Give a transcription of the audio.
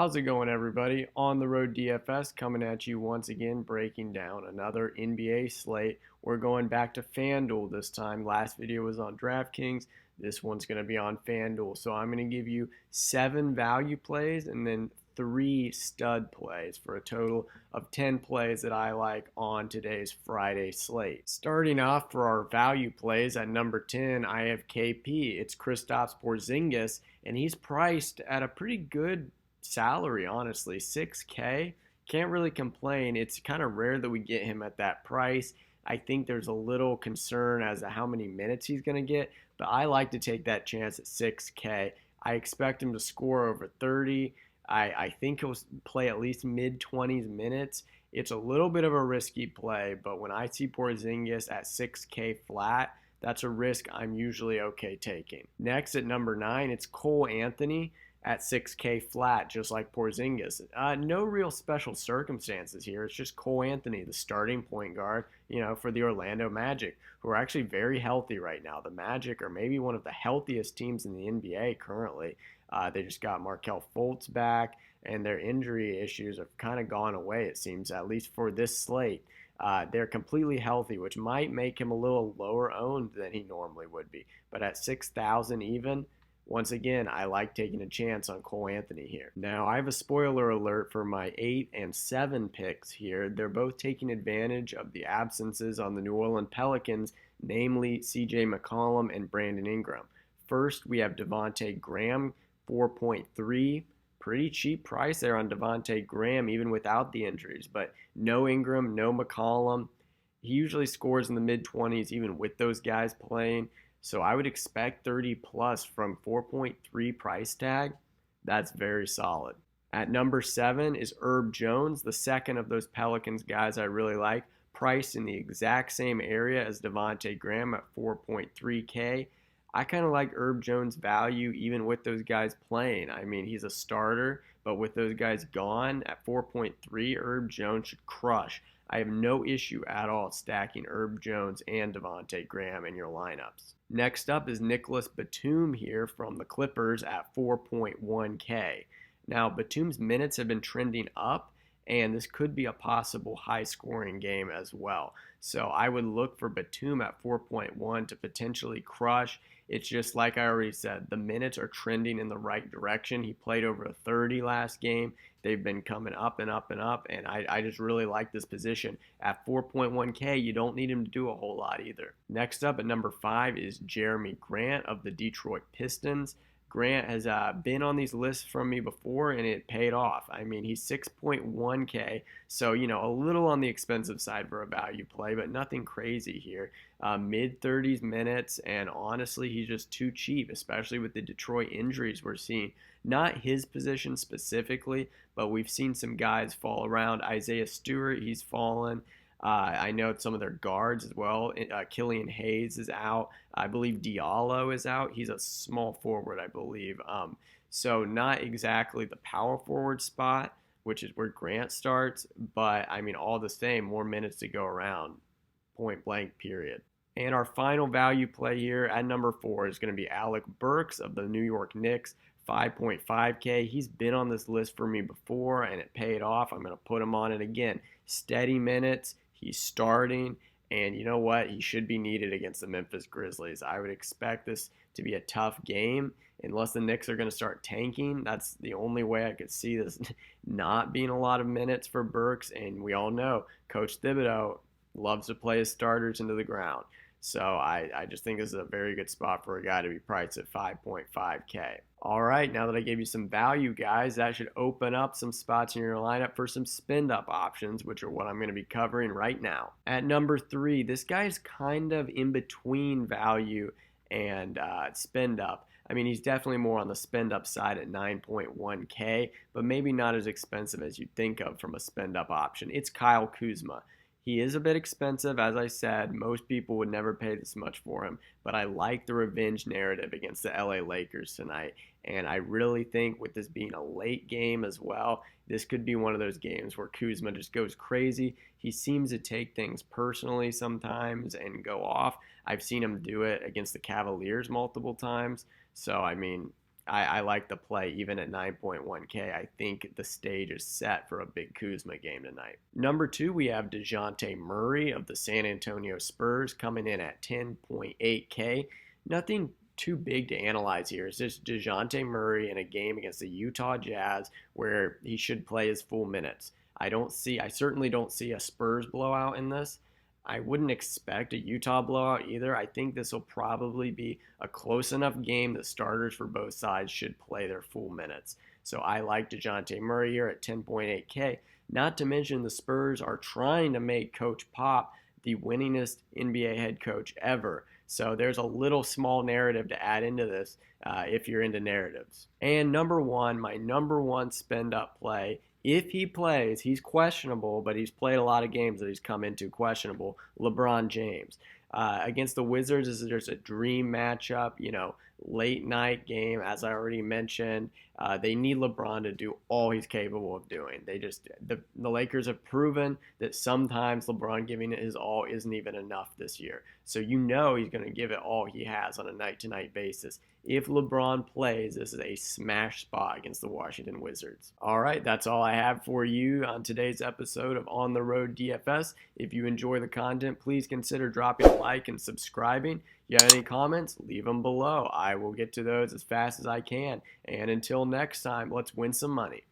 How's it going, everybody? On the Road DFS coming at you once again, breaking down another NBA slate. We're going back to Fanduel this time. Last video was on DraftKings. This one's going to be on Fanduel. So I'm going to give you 7 value plays and then 3 stud plays for a total of 10 plays that I like on today's Friday slate. Starting off for our value plays at number 10, I have KP. It's Kristaps Porzingis, and he's priced at a pretty good salary, honestly. 6K. Can't really complain. It's kind of rare that we get him at that price. I think there's a little concern as to how many minutes he's going to get, but I like to take that chance at 6K. I expect him to score over 30. I think he'll play at least mid 20s minutes. It's a little bit of a risky play, but when I see Porzingis at 6K flat, that's a risk I'm usually okay taking. Next at number 9, it's Cole Anthony at 6K flat, just like Porzingis. No real special circumstances here. It's just Cole Anthony, the starting point guard, for the Orlando Magic, who are actually very healthy right now. The Magic are maybe one of the healthiest teams in the NBA currently. They just got Markelle Fultz back, and their injury issues have kind of gone away, it seems, at least for this slate. They're completely healthy, which might make him a little lower owned than he normally would be. But at 6,000 even, once again, I like taking a chance on Cole Anthony here. Now, I have a spoiler alert for my 8 and 7 picks here. They're both taking advantage of the absences on the New Orleans Pelicans, namely CJ McCollum and Brandon Ingram. First, we have Devontae Graham, 4.3. Pretty cheap price there on Devontae Graham, even without the injuries. But no Ingram, no McCollum. He usually scores in the mid-20s even with those guys playing. So I would expect 30 plus from 4.3 price tag. That's very solid. At number 7 is Herb Jones, the second of those Pelicans guys I really like, priced in the exact same area as Devontae Graham at 4.3K. I kind of like Herb Jones' value even with those guys playing. I mean, he's a starter, but with those guys gone at 4.3, Herb Jones should crush. I have no issue at all stacking Herb Jones and Devontae Graham in your lineups. Next up is Nicholas Batum here from the Clippers at 4.1K. Now, Batum's minutes have been trending up, and this could be a possible high-scoring game as well. So I would look for Batum at 4.1 to potentially crush. It's just like I already said, the minutes are trending in the right direction. He played over a 30 last game. They've been coming up and up and up, and I just really like this position. At 4.1K, you don't need him to do a whole lot either. Next up at number 5 is Jeremy Grant of the Detroit Pistons. Grant has been on these lists from me before, and it paid off. I mean, he's 6.1K, so, a little on the expensive side for a value play, but nothing crazy here. Mid-30s minutes, and honestly, he's just too cheap, especially with the Detroit injuries we're seeing. Not his position specifically, but we've seen some guys fall around. Isaiah Stewart, he's fallen. I know some of their guards as well. Killian Hayes is out. I believe Diallo is out. He's a small forward, I believe. So not exactly the power forward spot, which is where Grant starts. But, I mean, all the same, more minutes to go around. Point blank, period. And our final value play here at number 4 is going to be Alec Burks of the New York Knicks. 5.5K. He's been on this list for me before, and it paid off. I'm going to put him on it again. Steady minutes. He's starting, and you know what? He should be needed against the Memphis Grizzlies. I would expect this to be a tough game unless the Knicks are going to start tanking. That's the only way I could see this not being a lot of minutes for Burks, and we all know Coach Thibodeau loves to play his starters into the ground. So I just think this is a very good spot for a guy to be priced at 5.5K. All right, now that I gave you some value, guys, that should open up some spots in your lineup for some spend-up options, which are what I'm going to be covering right now. At number 3, this guy is kind of in between value and spend-up. I mean, he's definitely more on the spend-up side at 9.1K, but maybe not as expensive as you'd think of from a spend-up option. It's Kyle Kuzma. He is a bit expensive, as I said. Most people would never pay this much for him, but I like the revenge narrative against the LA Lakers tonight, and I really think with this being a late game as well, this could be one of those games where Kuzma just goes crazy. He seems to take things personally sometimes and go off. I've seen him do it against the Cavaliers multiple times, so I mean, I like the play even at 9.1K. I think the stage is set for a big Kuzma game tonight. Number 2, we have DeJounte Murray of the San Antonio Spurs coming in at 10.8K. Nothing too big to analyze here. It's just DeJounte Murray in a game against the Utah Jazz where he should play his full minutes. I certainly don't see a Spurs blowout in this. I wouldn't expect a Utah blowout either. I think this will probably be a close enough game that starters for both sides should play their full minutes. So I like DeJounte Murray here at 10.8K. Not to mention the Spurs are trying to make Coach Pop the winningest NBA head coach ever. So there's a little small narrative to add into this if you're into narratives. And my number one spend up play, if he plays, he's questionable, but he's played a lot of games that he's come into questionable, LeBron James. Against the Wizards, there's a dream matchup, late night game, as I already mentioned. They need LeBron to do all he's capable of doing. The Lakers have proven that sometimes LeBron giving it his all isn't even enough this year. So he's going to give it all he has on a night-to-night basis. If LeBron plays, this is a smash spot against the Washington Wizards. All right, that's all I have for you on today's episode of On the Road DFS. If you enjoy the content, please consider dropping a like and subscribing. If you have any comments, leave them below. I will get to those as fast as I can. And until next time, let's win some money.